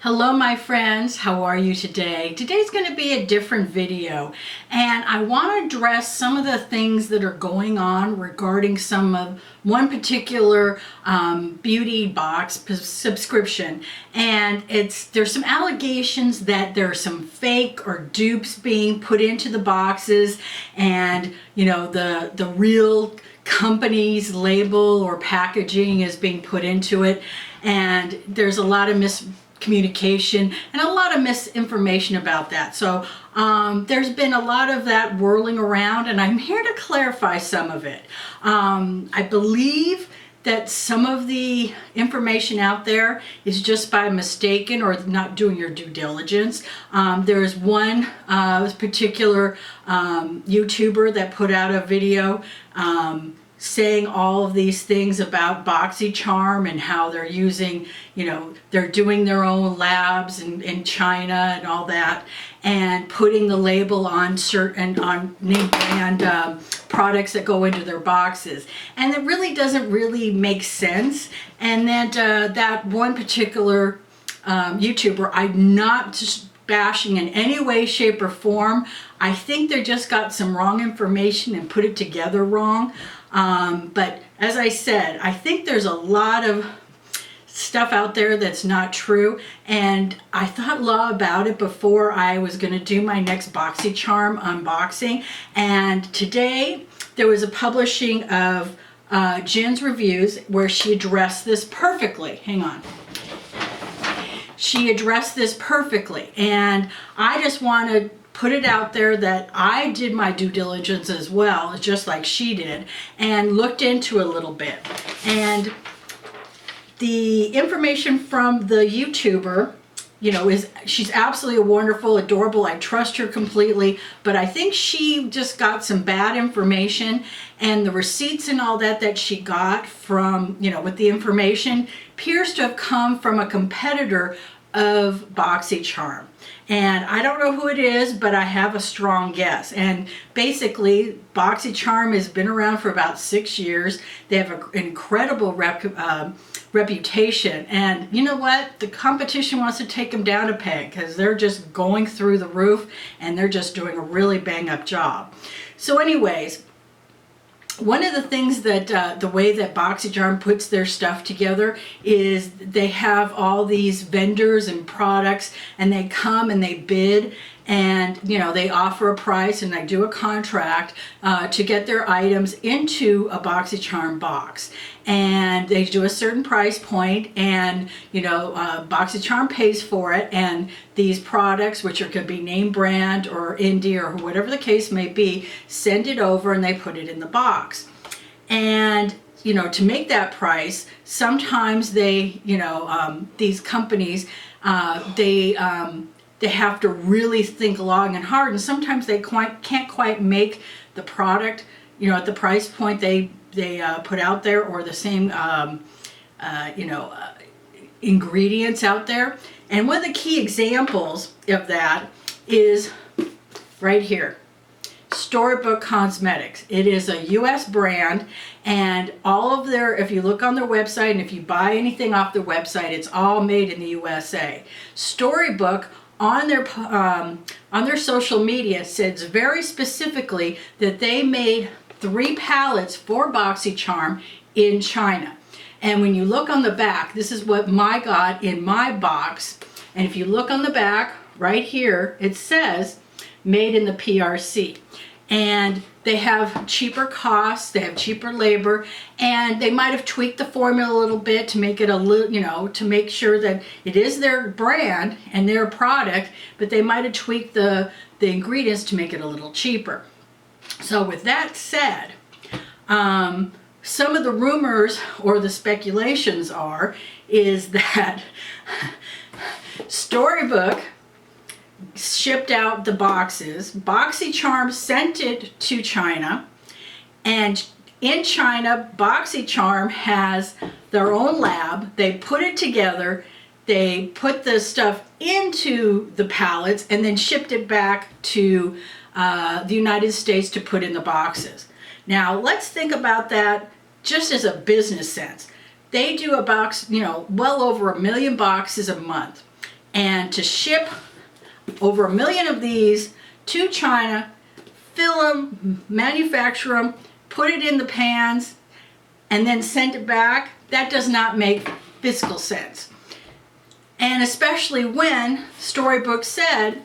Hello my friends, how are you today? Today's going to be a different video and I want to address some of the things that are going on regarding one particular beauty box subscription, and there's some allegations that there's some fake or dupes being put into the boxes, and the real company's label or packaging is being put into it, and there's a lot of miscommunication and a lot of misinformation about that. So there's been a lot of that whirling around, and I'm here to clarify some of it. I believe that some of the information out there is just by mistaken or not doing your due diligence. There's one particular YouTuber that put out a video saying all of these things about BoxyCharm and how they're using, they're doing their own labs in China and all that, and putting the label on name brand products that go into their boxes. And it really doesn't really make sense. And then that one particular YouTuber, I'm not just bashing in any way, shape, or form. I think they just got some wrong information and put it together wrong. But as I said, I think there's a lot of stuff out there that's not true, and I thought a lot about it before I was going to do my next BoxyCharm unboxing. And today there was a publishing of Jen's reviews where she addressed this perfectly. Hang on. She addressed this perfectly, and I just want to put it out there that I did my due diligence as well, just like she did, and looked into it a little bit. And the information from the YouTuber, she's absolutely wonderful, adorable. I trust her completely, but I think she just got some bad information, and the receipts and all that she got from, with the information appears to have come from a competitor of BoxyCharm. And I don't know who it is, but I have a strong guess. And basically, BoxyCharm has been around for about 6 years. They have an incredible reputation. And you know what? The competition wants to take them down a peg because they're just going through the roof and they're just doing a really bang-up job. So anyways, one of the things that the way that BoxyCharm puts their stuff together is they have all these vendors and products, and they come and they bid, and they offer a price and they do a contract to get their items into a BoxyCharm box, and they do a certain price point, and BoxyCharm pays for it, and these products, which could be name brand or indie or whatever the case may be, send it over and they put it in the box. And to make that price, sometimes they these companies they have to really think long and hard, and sometimes they can't quite make the product at the price point they put out there, or the same ingredients out there. And one of the key examples of that is right here, Storybook Cosmetics. It is a US brand, and all of if you look on their website and if you buy anything off their website, it's all made in the USA. Storybook on their social media says very specifically that they made 3 palettes for BoxyCharm in China. And when you look on the back, this is what I got in my box. And if you look on the back right here, it says made in the PRC. And they have cheaper costs, they have cheaper labor, and they might have tweaked the formula a little bit to make it a little, to make sure that it is their brand and their product, but they might have tweaked the ingredients to make it a little cheaper. So with that said, some of the rumors or the speculations is that Storybook shipped out the boxes, BoxyCharm sent it to China, and in China, BoxyCharm has their own lab. They put it together, they put the stuff into the pallets, and then shipped it back to the United States to put in the boxes. Now, let's think about that just as a business sense. They do a box, well over 1 million boxes a month. and to ship over 1 million of these to China, fill them, manufacture them, put it in the pans, and then send it back, that does not make fiscal sense. And especially when Storybook said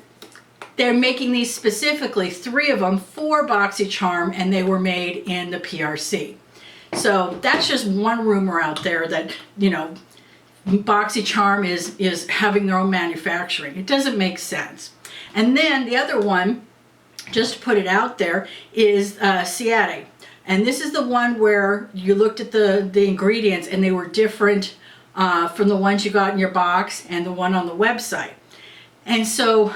they're making these specifically, 3 of them for BoxyCharm, and they were made in the PRC. So that's just one rumor out there that, you know, BoxyCharm is having their own manufacturing. It doesn't make sense. And then the other one, just to put it out there, is Ciati. And this is the one where you looked at the ingredients and they were different from the ones you got in your box and the one on the website. And so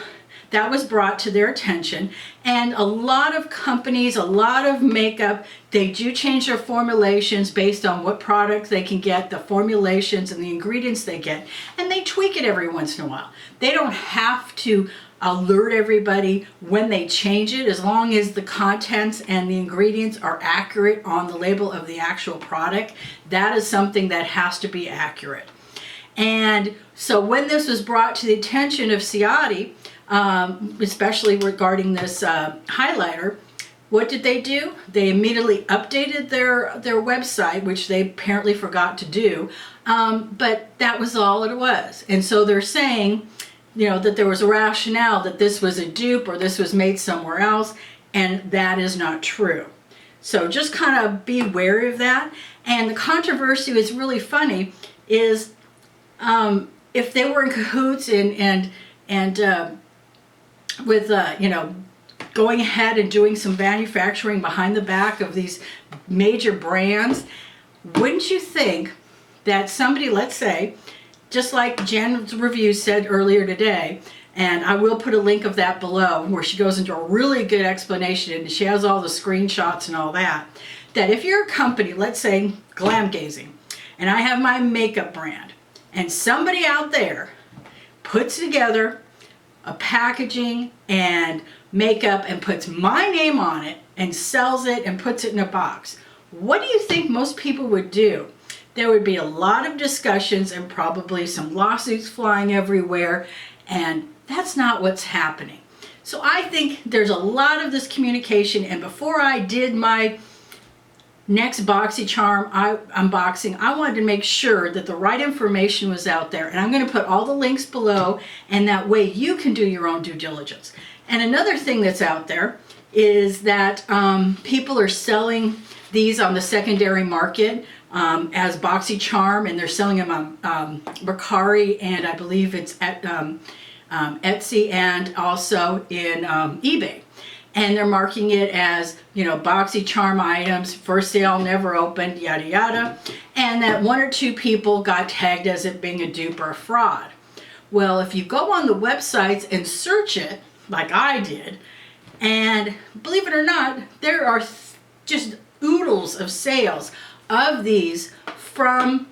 that was brought to their attention, and a lot of companies, a lot of makeup, they do change their formulations based on what products they can get, the formulations and the ingredients they get, and they tweak it every once in a while. They don't have to alert everybody when they change it, as long as the contents and the ingredients are accurate on the label of the actual product. That is something that has to be accurate. And so when this was brought to the attention of Ciati, especially regarding this highlighter, what did they do? They immediately updated their website, which they apparently forgot to do, but that was all it was. And so they're saying, you know, that there was a rationale that this was a dupe or this was made somewhere else, and that is not true. So just kind of be wary of that. And the controversy was really funny is if they were in cahoots and with you know, going ahead and doing some manufacturing behind the back of these major brands, wouldn't you think that somebody, let's say, just like Jen's review said earlier today, and I will put a link of that below where she goes into a really good explanation and she has all the screenshots and all that, that if you're a company, let's say Glam Gazing, and I have my makeup brand, and somebody out there puts together a packaging and makeup and puts my name on it and sells it and puts it in a box, what do you think most people would do? There would be a lot of discussions and probably some lawsuits flying everywhere, and that's not what's happening. So I think there's a lot of this communication, and before I did my next BoxyCharm unboxing, I wanted to make sure that the right information was out there, and I'm going to put all the links below, and that way you can do your own due diligence. And another thing that's out there is that people are selling these on the secondary market as BoxyCharm, and they're selling them on Mercari, and I believe it's at Etsy and also in eBay. And they're marking it as, you know, BoxyCharm items, for sale, never opened, yada yada, and that 1 or 2 people got tagged as it being a dupe or a fraud. Well, if you go on the websites and search it, like I did, and believe it or not, there are just oodles of sales of these from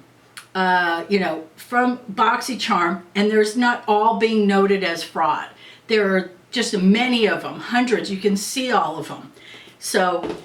you know, from BoxyCharm, and there's not all being noted as fraud. There are just many of them, hundreds. You can see all of them. So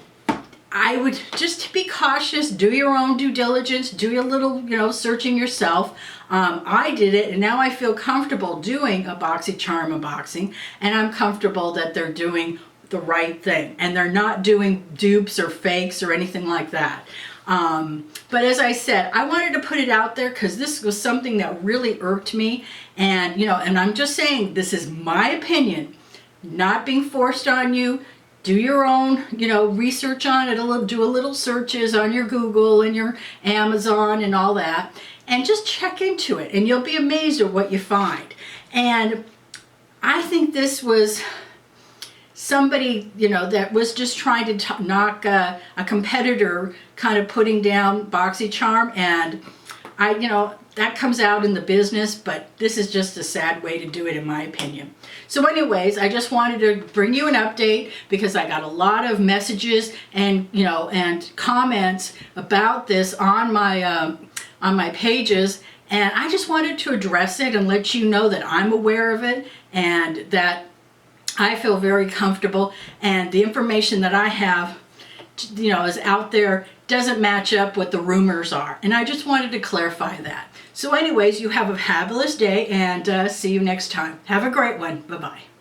I would just be cautious, do your own due diligence, do a little, you know, searching yourself. I did it, and now I feel comfortable doing a BoxyCharm unboxing, and I'm comfortable that they're doing the right thing and they're not doing dupes or fakes or anything like that. But as I said, I wanted to put it out there because this was something that really irked me, and you know, and I'm just saying this is my opinion, not being forced on you. Do your own, you know, research on it, do a little searches on your Google and your Amazon and all that, and just check into it, and you'll be amazed at what you find. And I think this was somebody, you know, that was just trying to knock a competitor, kind of putting down BoxyCharm, and you know, that comes out in the business, but this is just a sad way to do it, in my opinion. So anyways, I just wanted to bring you an update because I got a lot of messages and, you know, and comments about this on my pages, and I just wanted to address it and let you know that I'm aware of it and that I feel very comfortable, and the information that I have, you know, is out there doesn't match up what the rumors are. And I just wanted to clarify that. So anyways, you have a fabulous day, and see you next time. Have a great one. Bye-bye.